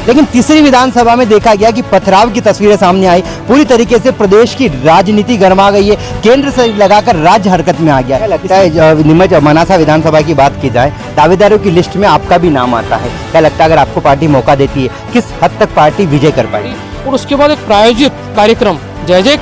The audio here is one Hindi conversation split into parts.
लेकिन तीसरी विधानसभा में देखा गया कि पथराव की तस्वीरें सामने आई। पूरी तरीके से प्रदेश की राजनीति गर्मा गई है, केंद्र से लगाकर राज्य हरकत में आ गया है। लगता है नीमच मनासा विधानसभा की बात की जाए, दावेदारों की लिस्ट में आपका भी नाम आता है। क्या लगता है अगर आपको पार्टी मौका देती है, किस हद तक पार्टी विजय कर पाएगी? और उसके बाद एक प्रायोजित कार्यक्रम जय जय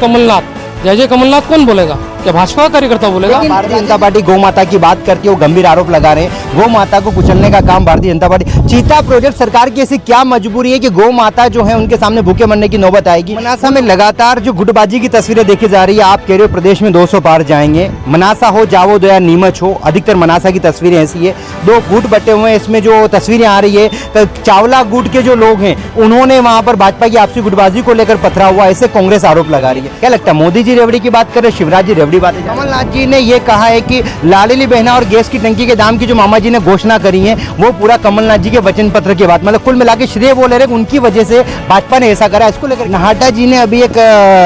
कमलनाथ कौन बोलेगा? क्या भाजपा का कार्यकर्ता बोलेगा? भारतीय जनता पार्टी गौ माता की बात करती है, वो गंभीर आरोप लगा रहे हैं। गौ माता को कुचलने का काम भारतीय जनता पार्टी। चीता प्रोजेक्ट सरकार की ऐसी क्या मजबूरी है कि गौ माता जो है उनके सामने भूखे मरने की नौबत आएगी? मनासा में लगातार जो गुटबाजी की तस्वीरें देखी जा रही है, आप कह रहे हो प्रदेश में 200 पार जाएंगे। मनासा हो, जावोद या नीमच हो, अधिकतर मनासा की तस्वीरें ऐसी है। दो गुट बटे हुए हैं, इसमें जो तस्वीरें आ रही है, चावला गुट के जो लोग हैं उन्होंने वहां पर भाजपा की आपसी गुटबाजी को लेकर पथरा हुआ, ऐसे कांग्रेस आरोप लगा रही है। क्या लगता है मोदी जी रेवड़ी की बात कर रहे, शिवराज जी रेवड़ी बात? कमलनाथ जी ने ये कहा है कि लाडली बहना और गैस की टंकी के दाम की जो मामा जी ने घोषणा करी है वो पूरा कमलनाथ जी के वचन पत्र की बात, मतलब कुल मिला के श्रेय वो ले रहे उनकी वजह से भाजपा ने ऐसा करा। इसको लेकर नाहटा जी ने अभी एक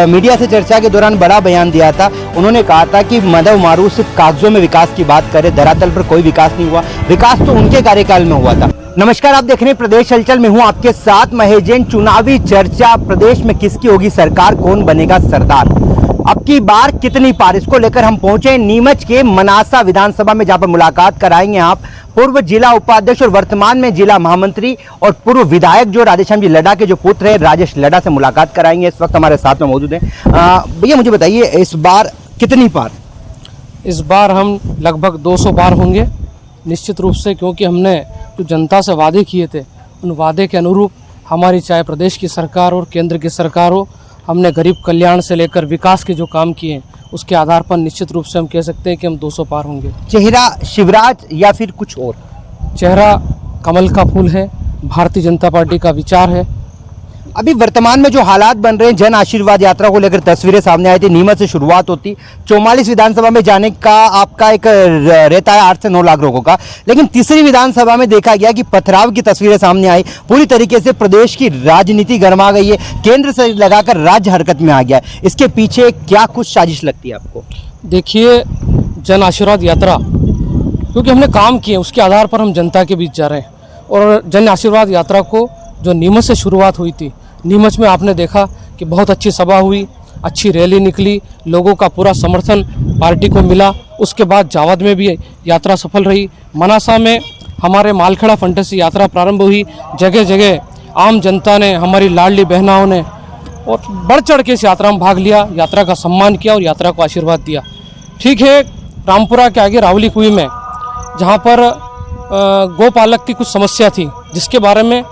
मीडिया से चर्चा के दौरान बड़ा बयान दिया था। उन्होंने कहा था कि माधव मारू सिर्फ कागजों में विकास की बात करे, धरातल पर कोई विकास नहीं हुआ। विकास तो उनके कार्यकाल में हुआ था। नमस्कार, आप देख रहे हैं प्रदेश हलचल में हूं आपके साथ महेश जैन। चुनावी चर्चा, प्रदेश में किसकी होगी सरकार, कौन बनेगा सरदार, अब की बार कितनी पार, इसको लेकर हम पहुंचे नीमच के मनासा विधानसभा में, जहां पर मुलाकात कराएंगे आप पूर्व जिला उपाध्यक्ष और वर्तमान में जिला महामंत्री और पूर्व विधायक जो राधेश्याम जी लड्डा के जो पुत्र है राजेश लड्डा से मुलाकात कराएंगे। इस वक्त हमारे साथ में मौजूद हैं। भैया मुझे बताइए इस बार कितनी पार? इस बार हम लगभग 200 पार होंगे निश्चित रूप से, क्योंकि हमने जो जनता से वादे किए थे उन वादे के अनुरूप हमारी चाहे प्रदेश की सरकार और केंद्र की सरकार हो, हमने गरीब कल्याण से लेकर विकास के जो काम किए हैं उसके आधार पर निश्चित रूप से हम कह सकते हैं कि हम 200 पार होंगे। चेहरा शिवराज या फिर कुछ और? चेहरा कमल का फूल है, भारतीय जनता पार्टी का विचार है। अभी वर्तमान में जो हालात बन रहे हैं, जन आशीर्वाद यात्रा को लेकर तस्वीरें सामने आई थी, नीमच से शुरुआत होती, 44 विधानसभा में जाने का आपका एक रहता है 8 से 9 लाख लोगों का, लेकिन तीसरी विधानसभा में देखा गया कि पथराव की तस्वीरें सामने आई। पूरी तरीके से प्रदेश की राजनीति गर्मा गई है, केंद्र से लगाकर राज्य हरकत में आ गया है। इसके पीछे क्या कुछ साजिश लगती है आपको? देखिए, जन आशीर्वाद यात्रा क्योंकि हमने काम किए उसके आधार पर हम जनता के बीच जा रहे हैं। और जन आशीर्वाद यात्रा को जो नीमच से शुरुआत हुई थी, नीमच में आपने देखा कि बहुत अच्छी सभा हुई, अच्छी रैली निकली, लोगों का पूरा समर्थन पार्टी को मिला। उसके बाद जावद में भी यात्रा सफल रही। मनासा में हमारे मालखेड़ा फंटे से यात्रा प्रारंभ हुई। जगह जगह आम जनता ने, हमारी लाडली बहनाओं ने और बढ़ चढ़ के इस यात्रा में भाग लिया, यात्रा का सम्मान किया और यात्रा को आशीर्वाद दिया। ठीक है, रामपुरा के आगे रावली कुई में जहाँ पर गौपालक की कुछ समस्या थी, जिसके बारे में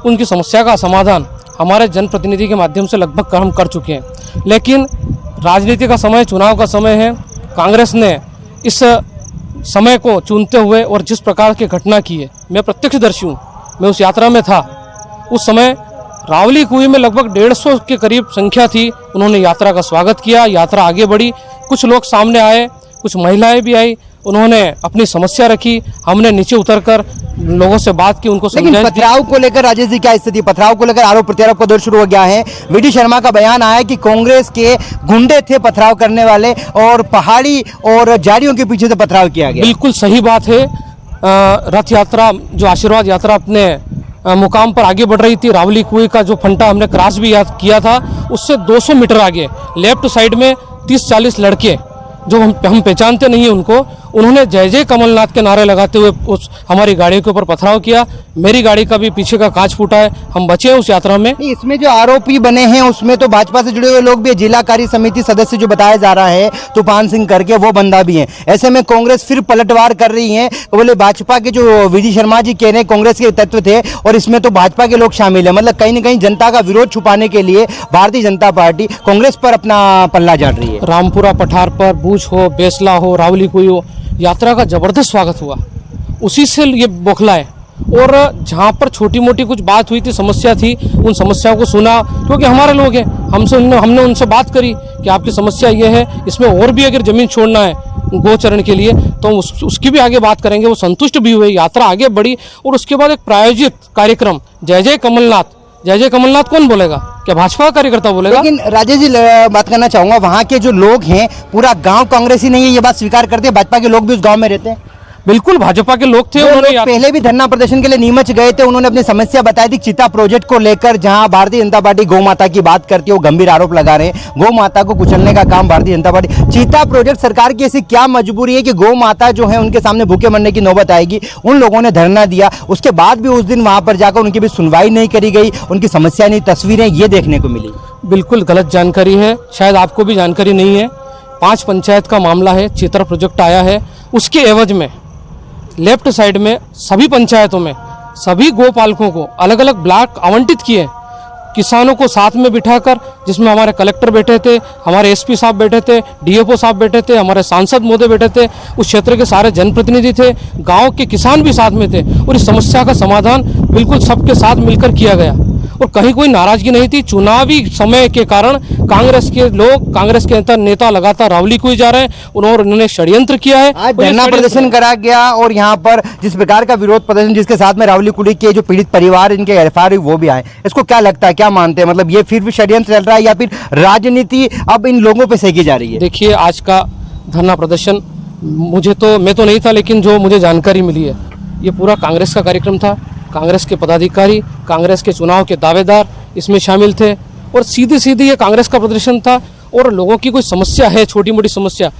उनकी समस्या का समाधान हमारे जनप्रतिनिधि के माध्यम से लगभग हम कर चुके हैं। लेकिन राजनीति का समय, चुनाव का समय है। कांग्रेस ने इस समय को चुनते हुए और जिस प्रकार की घटना की है, मैं प्रत्यक्षदर्शी हूँ, मैं उस यात्रा में था। उस समय रावली कुई में लगभग 150 के करीब संख्या थी। उन्होंने यात्रा का स्वागत किया, यात्रा आगे बढ़ी। कुछ लोग सामने आए, कुछ महिलाएं भी आई, उन्होंने अपनी समस्या रखी। हमने नीचे उतरकर लोगों से बात की, उनको लेकिन पथराव को लेकर राजेश जी क्या स्थिति? पथराव को लेकर आरोप प्रत्यारोप का दौर शुरू हो गया है। वीडी शर्मा का बयान आया कि कांग्रेस के गुंडे थे पथराव करने वाले और पहाड़ी और झाड़ियों के पीछे से पथराव किया गया। बिल्कुल सही बात है। रथ यात्रा, जो आशीर्वाद यात्रा अपने मुकाम पर आगे बढ़ रही थी, रावली कुई का जो फंटा हमने क्रॉस भी याद किया था, उससे 200 मीटर आगे लेफ्ट साइड में 30-40 लड़के जो हम पहचानते नहीं है उनको, उन्होंने जय जय कमलनाथ के नारे लगाते हुए उस हमारी गाड़ी के ऊपर पथराव किया। मेरी गाड़ी का भी पीछे का कांच फूटा है, हम बचे उस यात्रा में। इसमें जो आरोपी बने हैं उसमें तो भाजपा से जुड़े हुए लोग भी, जिला कार्य समिति सदस्य जो बताया जा रहा है तूफान सिंह करके, वो बंदा भी है। ऐसे में कांग्रेस फिर पलटवार कर रही है। बोले भाजपा के जो वीडी शर्मा जी कह रहे हैं कांग्रेस के तत्व थे और इसमें तो भाजपा के लोग शामिल है। मतलब कहीं ना कहीं जनता का विरोध छुपाने के लिए भारतीय जनता पार्टी कांग्रेस पर अपना पल्ला झाड़ रही है। रामपुरा पठार पर बूझ हो, बेसला हो, रावली कुई हो, यात्रा का जबरदस्त स्वागत हुआ। उसी से ये बौखला है। और जहाँ पर छोटी मोटी कुछ बात हुई थी, समस्या थी, उन समस्याओं को सुना, क्योंकि हमारे लोग हैं। हमने उनसे बात करी कि आपकी समस्या ये है, इसमें और भी अगर जमीन छोड़ना है गोचरण के लिए तो उसकी भी आगे बात करेंगे। वो संतुष्ट भी हुए, यात्रा आगे बढ़ी। और उसके बाद एक प्रायोजित कार्यक्रम जय जय कमलनाथ कौन बोलेगा? क्या भाजपा का कार्यकर्ता बोलेगा? लेकिन राजेश जी बात करना चाहूंगा, वहाँ के जो लोग हैं पूरा गांव कांग्रेसी नहीं है, ये बात स्वीकार करते हैं। भाजपा के लोग भी उस गांव में रहते हैं। बिल्कुल भाजपा के लोग थे, जो उन्होंने लोग पहले भी धरना प्रदर्शन के लिए नीमच गए थे, उन्होंने अपनी समस्या बताई थी चीता प्रोजेक्ट को लेकर, जहां भारतीय जनता पार्टी गौ माता की बात करती है, वो गंभीर आरोप लगा रहे हैं गौ माता को कुचलने का काम भारतीय जनता पार्टी। चीता प्रोजेक्ट सरकार की ऐसी क्या मजबूरी है कि गौ माता जो है उनके सामने भूखे मरने की नौबत आएगी? उन लोगों ने धरना दिया, उसके बाद भी उस दिन वहां पर जाकर उनकी भी सुनवाई नहीं करी गई, उनकी समस्या नहीं, तस्वीरें ये देखने को मिली। बिल्कुल गलत जानकारी है, शायद आपको भी जानकारी नहीं है। 5 पंचायत का मामला है, चीता प्रोजेक्ट आया है, उसके एवज में लेफ्ट साइड में सभी पंचायतों में सभी गोपालकों को अलग अलग ब्लॉक आवंटित किए, किसानों को साथ में बिठाकर, जिसमें हमारे कलेक्टर बैठे थे, हमारे एसपी साहब बैठे थे, डीएफओ साहब बैठे थे, हमारे सांसद महोदय बैठे थे, उस क्षेत्र के सारे जनप्रतिनिधि थे, गांव के किसान भी साथ में थे, और इस समस्या का समाधान बिल्कुल सबके साथ मिलकर किया गया, और कहीं कोई नाराजगी नहीं थी। चुनावी समय के कारण कांग्रेस के लोग, कांग्रेस के नेता लगातार रावली को ही जा रहे हैं, उन्होंने षड्यंत्र किया है। आज धरना प्रदर्शन करा गया और यहाँ पर जिस प्रकार का विरोध प्रदर्शन, जिसके साथ में रावली कुली के जो पीड़ित परिवार, इनके एफआईआर वो भी आए, इसको क्या लगता है, क्या मानते हैं? मतलब ये फिर भी षड्यंत्र चल रहा है या फिर राजनीति अब इन लोगों पे सेकी जा रही है? देखिए, आज का धरना प्रदर्शन मैं तो नहीं था, लेकिन जो मुझे जानकारी मिली है, ये पूरा कांग्रेस का कार्यक्रम था। कांग्रेस के पदाधिकारी, कांग्रेस के चुनाव के दावेदार इसमें शामिल थे, और सीधी सीधी ये कांग्रेस का प्रदर्शन था। और लोगों की कोई समस्या है, छोटी मोटी समस्या,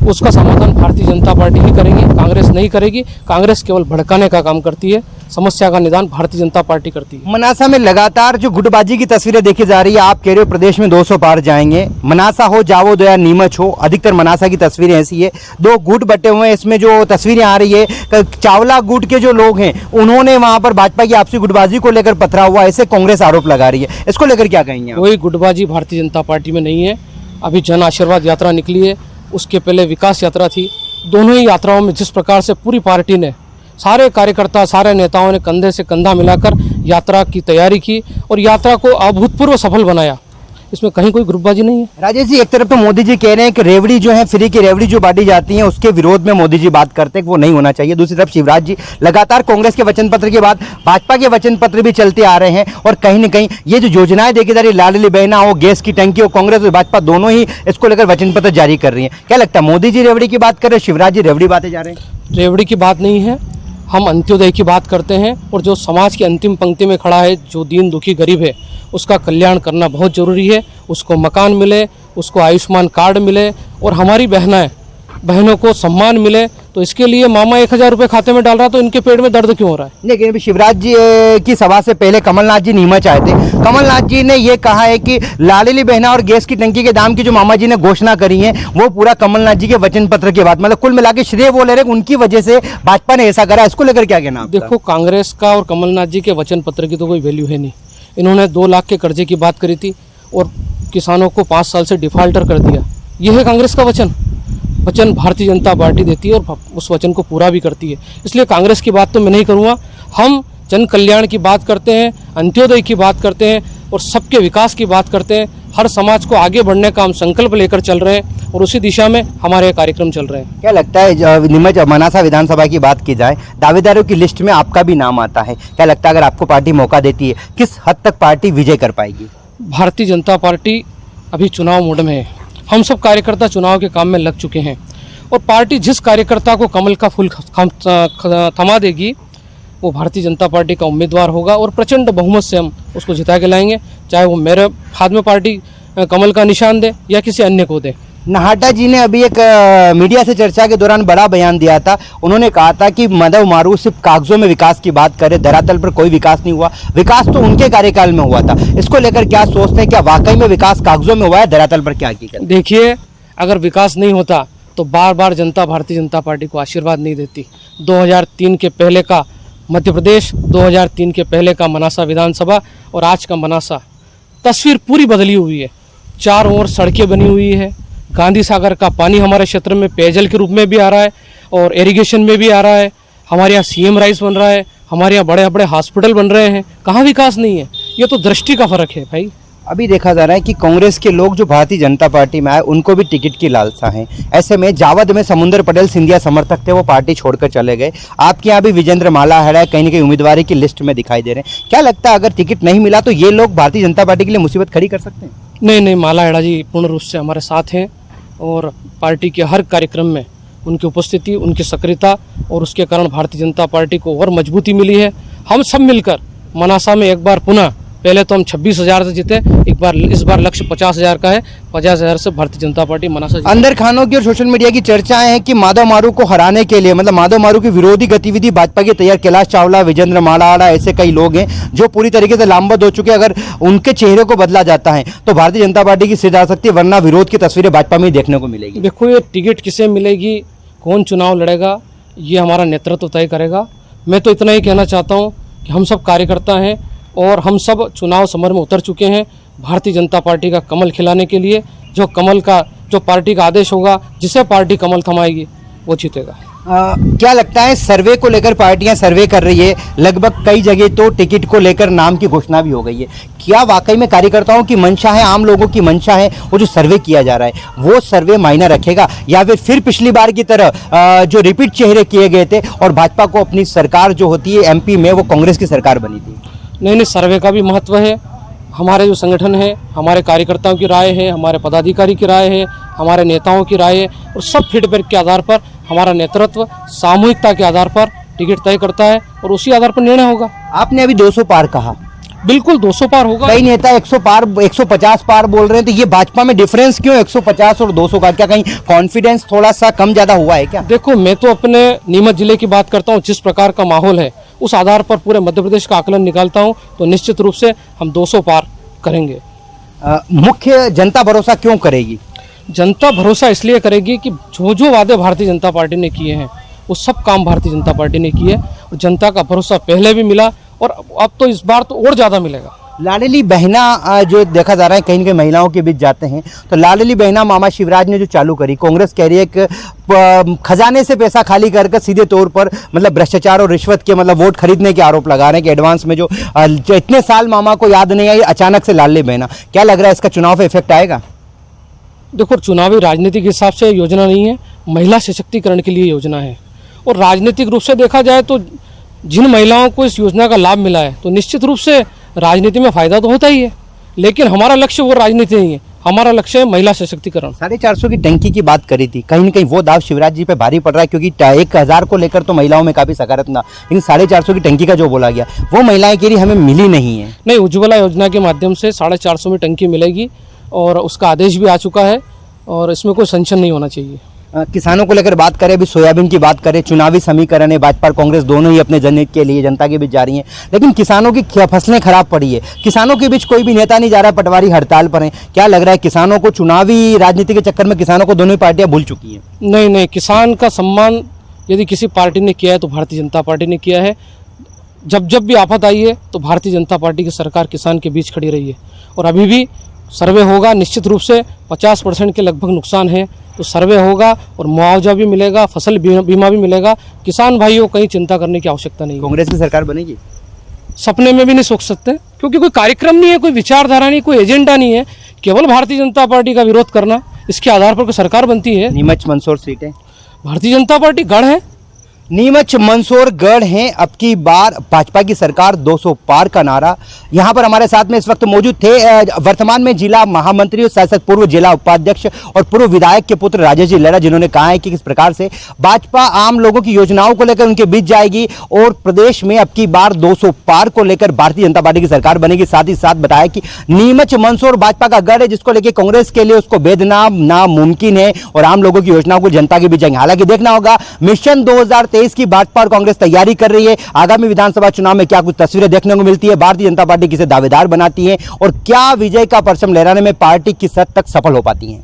उसका समाधान भारतीय जनता पार्टी ही करेगी, कांग्रेस नहीं करेगी। कांग्रेस केवल भड़काने का काम करती है, समस्या का निदान भारतीय जनता पार्टी करती है। मनासा में लगातार जो गुटबाजी की तस्वीरें देखी जा रही है, आप कह रहे हो प्रदेश में 200 पार जाएंगे, मनासा हो, जावो दया, नीमच हो, अधिकतर मनासा की तस्वीरें ऐसी है, 2 गुट बटे हुए हैं। इसमें जो तस्वीरें आ रही है, चावला गुट के जो लोग हैं उन्होंने वहां पर भाजपा की आपसी गुटबाजी को लेकर पथरा हुआ, ऐसे कांग्रेस आरोप लगा रही है, इसको लेकर क्या कहेंगे? कोई गुटबाजी भारतीय जनता पार्टी में नहीं है। अभी जन आशीर्वाद यात्रा निकली है, उसके पहले विकास यात्रा थी। दोनों ही यात्राओं में जिस प्रकार से पूरी पार्टी ने, सारे कार्यकर्ता, सारे नेताओं ने कंधे से कंधा मिलाकर यात्रा की तैयारी की और यात्रा को अभूतपूर्व सफल बनाया, इसमें कहीं कोई ग्रुपबाजी नहीं है। राजेश जी, एक तरफ तो मोदी जी कह रहे हैं कि रेवड़ी जो है, फ्री की रेवड़ी जो बांटी जाती है, उसके विरोध में मोदी जी बात करते हैं कि वो नहीं होना चाहिए। दूसरी तरफ शिवराज जी लगातार कांग्रेस के वचन पत्र के बाद भाजपा के वचन पत्र भी चलते आ रहे हैं, और कहीं न कहीं ये जो योजनाएं देखी जा रही, लाडली बहना हो, गैस की टंकी हो, कांग्रेस और भाजपा दोनों ही इसको लेकर वचन पत्र जारी कर रही है। क्या लगता है, मोदी जी रेवड़ी की बात कर रहे हैं, शिवराज जी रेवड़ी बातें जा रहे हैं? रेवड़ी की बात नहीं है, हम अंत्योदय की बात करते हैं, और जो समाज की अंतिम पंक्ति में खड़ा है, जो दीन दुखी गरीब है, उसका कल्याण करना बहुत ज़रूरी है। उसको मकान मिले, उसको आयुष्मान कार्ड मिले, और हमारी बहनों को सम्मान मिले। तो इसके लिए मामा 1000 रुपये खाते में डाल रहा, तो इनके पेट में दर्द क्यों हो रहा है? लेकिन अभी शिवराज जी की सभा से पहले कमलनाथ जी नीमच आए थे। कमलनाथ जी ने ये कहा है कि लाडली बहना और गैस की टंकी के दाम की जो मामा जी ने घोषणा करी है, वो पूरा कमलनाथ जी के वचन पत्र के बाद, मतलब कुल मिला के श्रेय वो ले रहे, उनकी वजह से भाजपा ने ऐसा करा। इसको लेकर क्या कहना? देखो, कांग्रेस का और कमलनाथ जी के वचन पत्र की तो कोई वैल्यू है नहीं। इन्होंने 2 लाख के कर्जे की बात करी थी और किसानों को 5 साल से डिफाल्टर कर दिया। यह है कांग्रेस का वचन भारतीय जनता पार्टी देती है और उस वचन को पूरा भी करती है। इसलिए कांग्रेस की बात तो मैं नहीं करूँगा। हम जन कल्याण की बात करते हैं, अंत्योदय की बात करते हैं, और सबके विकास की बात करते हैं। हर समाज को आगे बढ़ने का हम संकल्प लेकर चल रहे हैं, और उसी दिशा में हमारे कार्यक्रम चल रहे हैं। क्या लगता है, नीमच मनासा विधानसभा की बात की जाए, दावेदारों की लिस्ट में आपका भी नाम आता है, क्या लगता है अगर आपको पार्टी मौका देती है, किस हद तक पार्टी विजय कर पाएगी? भारतीय जनता पार्टी अभी चुनाव मोड में है। हम सब कार्यकर्ता चुनाव के काम में लग चुके हैं, और पार्टी जिस कार्यकर्ता को कमल का फूल थमा देगी, वो भारतीय जनता पार्टी का उम्मीदवार होगा, और प्रचंड बहुमत से हम उसको जिता के लाएंगे, चाहे वो मेरे हाथ में पार्टी कमल का निशान दे या किसी अन्य को दे। नाहटा जी ने अभी एक मीडिया से चर्चा के दौरान बड़ा बयान दिया था। उन्होंने कहा था कि मदव मारू सिर्फ कागजों में विकास की बात करे, धरातल पर कोई विकास नहीं हुआ। विकास तो उनके कार्यकाल में हुआ था। इसको लेकर क्या सोचते हैं, क्या वाकई में विकास कागजों में हुआ है, धरातल पर क्या हकीकत? देखिए, अगर विकास नहीं होता तो बार बार जनता भारतीय जनता पार्टी को आशीर्वाद नहीं देती। 2003 के पहले का मध्य प्रदेश, 2003 के पहले का मनासा विधानसभा और आज का मनासा, तस्वीर पूरी बदली हुई है। चारों ओर सड़कें बनी हुई है, गांधी सागर का पानी हमारे क्षेत्र में पेयजल के रूप में भी आ रहा है और इरिगेशन में भी आ रहा है। हमारे यहाँ सीएम राइस बन रहा है, हमारे यहाँ बड़े बड़े हॉस्पिटल बन रहे हैं। कहाँ विकास नहीं है? ये तो दृष्टि का फर्क है भाई। अभी देखा जा रहा है कि कांग्रेस के लोग जो भारतीय जनता पार्टी में आए, उनको भी टिकट की लालसा है। ऐसे में जावद में समुंदर पटेल सिंधिया समर्थक थे, वो पार्टी छोड़कर चले गए। आपके यहाँ भी विजेंद्र माला है, कहीं ना कहीं उम्मीदवारी की लिस्ट में दिखाई दे रहे हैं। क्या लगता है, अगर टिकट नहीं मिला तो ये लोग भारतीय जनता पार्टी के लिए मुसीबत खड़ी कर सकते हैं? नहीं, माला हेड़ा जी पूर्ण रूप से हमारे साथ हैं, और पार्टी के हर कार्यक्रम में उनकी उपस्थिति, उनकी सक्रियता और उसके कारण भारतीय जनता पार्टी को और मजबूती मिली है। हम सब मिलकर मनासा में एक बार पुनः, पहले तो हम 26,000 से जीते, इस बार लक्ष्य 50,000 का है। 50,000 से भारतीय जनता पार्टी मनासा जीते। अंदर खानों की और सोशल मीडिया की चर्चाएं हैं कि माधव मारू को हराने के लिए, मतलब माधव मारू की विरोधी गतिविधि भाजपा की तैयार, कैलाश चावला, विजेंद्र मालावाला, ऐसे कई लोग हैं जो पूरी तरीके से लामबंद हो चुके हैं। अगर उनके चेहरे को बदला जाता है तो भारतीय जनता पार्टी की सिर आ सकती है, वरना विरोध की तस्वीरें भाजपा में ही देखने को मिलेगी। देखो, ये टिकट किसे मिलेगी, कौन चुनाव लड़ेगा, ये हमारा नेतृत्व तय करेगा। मैं तो इतना ही कहना चाहता हूँ कि हम सब कार्यकर्ता हैं और हम सब चुनाव समर में उतर चुके हैं भारतीय जनता पार्टी का कमल खिलाने के लिए। जो पार्टी का आदेश होगा, जिसे पार्टी कमल थमाएगी, वो जीतेगा। क्या लगता है, सर्वे को लेकर पार्टियां सर्वे कर रही है, लगभग कई जगह तो टिकट को लेकर नाम की घोषणा भी हो गई है। क्या वाकई में कार्यकर्ताओं की मंशा है, आम लोगों की मंशा है, वो जो सर्वे किया जा रहा है वो सर्वे मायना रखेगा, या फिर पिछली बार की तरह जो रिपीट चेहरे किए गए थे और भाजपा को अपनी सरकार जो होती है एमपी में वो कांग्रेस की सरकार बनी थी? नहीं, सर्वे का भी महत्व है। हमारे जो संगठन है, हमारे कार्यकर्ताओं की राय है, हमारे पदाधिकारी की राय है, हमारे नेताओं की राय है, और सब फीडबैक के आधार पर हमारा नेतृत्व सामूहिकता के आधार पर टिकट तय करता है और उसी आधार पर निर्णय होगा। आपने अभी 200 पार कहा, बिल्कुल 200 पार होगा। कई नेता 100 पार, 150 पार बोल रहे हैं, तो ये भाजपा में डिफरेंस क्यों 150 और 200 का? क्या कहीं कॉन्फिडेंस थोड़ा सा कम ज्यादा हुआ है क्या? देखो, मैं तो अपने नीमच जिले की बात करता हूँ। जिस प्रकार का माहौल है उस आधार पर पूरे मध्य प्रदेश का आकलन निकालता हूँ, तो निश्चित रूप से हम 200 पार करेंगे। मुख्य जनता भरोसा क्यों करेगी? जनता भरोसा इसलिए करेगी कि जो वादे भारतीय जनता पार्टी ने किए हैं वो सब काम भारतीय जनता पार्टी ने किए, और जनता का भरोसा पहले भी मिला और अब तो इस बार तो और ज़्यादा मिलेगा। लाडली बहना जो देखा जा रहा है, कहीं न कहीं महिलाओं के बीच जाते हैं, तो लाडली बहना मामा शिवराज ने जो चालू करी, कांग्रेस कह रही है कि खजाने से पैसा खाली करके सीधे तौर पर मतलब भ्रष्टाचार और रिश्वत के मतलब वोट खरीदने के आरोप लगा रहे हैं कि एडवांस में जो इतने साल मामा को याद नहीं आई, अचानक से लाडली बहना। क्या लग रहा है, इसका चुनाव पे इफेक्ट आएगा? देखो, चुनावी राजनीति के हिसाब से योजना नहीं है, महिला सशक्तिकरण के लिए योजना है। और राजनीतिक रूप से देखा जाए तो जिन महिलाओं को इस योजना का लाभ मिला है, तो निश्चित रूप से राजनीति में फायदा तो होता ही है, लेकिन हमारा लक्ष्य वो राजनीति नहीं है, हमारा लक्ष्य है महिला सशक्तिकरण। 450 की टंकी की बात करी थी, कहीं न कहीं वो दाव शिवराज जी पे भारी पड़ रहा है, क्योंकि 1000 को लेकर तो महिलाओं में काफी सकारात्मक, लेकिन 450 की टंकी का जो बोला गया वो महिलाएं कह रही हमें मिली नहीं है। नहीं, उज्ज्वला योजना के माध्यम से 450 में टंकी मिलेगी और उसका आदेश भी आ चुका है और इसमें कोई संशय नहीं होना चाहिए। किसानों को लेकर बात करें, अभी सोयाबीन की बात करें, चुनावी समीकरण है, भाजपा और कांग्रेस दोनों ही अपने जनहित के लिए जनता के बीच जा रही हैं, लेकिन किसानों की फसलें खराब पड़ी है, किसानों के बीच कोई भी नेता नहीं जा रहा, पटवारी हड़ताल पर है। क्या लग रहा है, किसानों को चुनावी राजनीति के चक्कर में किसानों को दोनों ही पार्टियां भूल चुकी हैं? नहीं, किसान का सम्मान यदि किसी पार्टी ने किया है तो भारतीय जनता पार्टी ने किया है। जब भी आफत आई है तो भारतीय जनता पार्टी की सरकार किसान के बीच खड़ी रही है, और अभी भी सर्वे होगा। निश्चित रूप से 50% के लगभग नुकसान है, तो सर्वे होगा और मुआवजा भी मिलेगा, फसल बीमा भी मिलेगा। किसान भाइयों को कहीं चिंता करने की आवश्यकता नहीं। कांग्रेस की सरकार बनेगी? सपने में भी नहीं सोच सकते, क्योंकि कोई कार्यक्रम नहीं है, कोई विचारधारा नहीं, कोई एजेंडा नहीं है, केवल भारतीय जनता पार्टी का विरोध करना, इसके आधार पर कोई सरकार बनती है? नीमच मंदसौर सीटें भारतीय जनता पार्टी गढ़ है। नीमच मंदसौर गढ़ हैं, अब की बार भाजपा की सरकार 200 पार का नारा। यहाँ पर हमारे साथ में इस वक्त मौजूद थे वर्तमान में जिला महामंत्री और शासक पूर्व जिला उपाध्यक्ष और पूर्व विधायक के पुत्र राजेश जी लड़ा, जिन्होंने कहा है कि किस प्रकार से भाजपा आम लोगों की योजनाओं को लेकर उनके बीच जाएगी और प्रदेश में अब की बार 200 पार को लेकर भारतीय जनता पार्टी की सरकार बनेगी। साथ ही साथ बताया कि नीमच मंदसौर भाजपा का गढ़ है, जिसको लेकर कांग्रेस के लिए उसको भेदना नामुमकिन है और आम लोगों की योजनाओं को जनता के बीच जाएंगे। हालांकि देखना होगा मिशन 2023 की भाजपा और कांग्रेस तैयारी कर रही है, आगामी विधानसभा चुनाव में क्या कुछ तस्वीरें देखने को मिलती है, भारतीय जनता पार्टी किसे दावेदार बनाती है और क्या विजय का परचम लहराने में पार्टी किस हद तक सफल हो पाती है।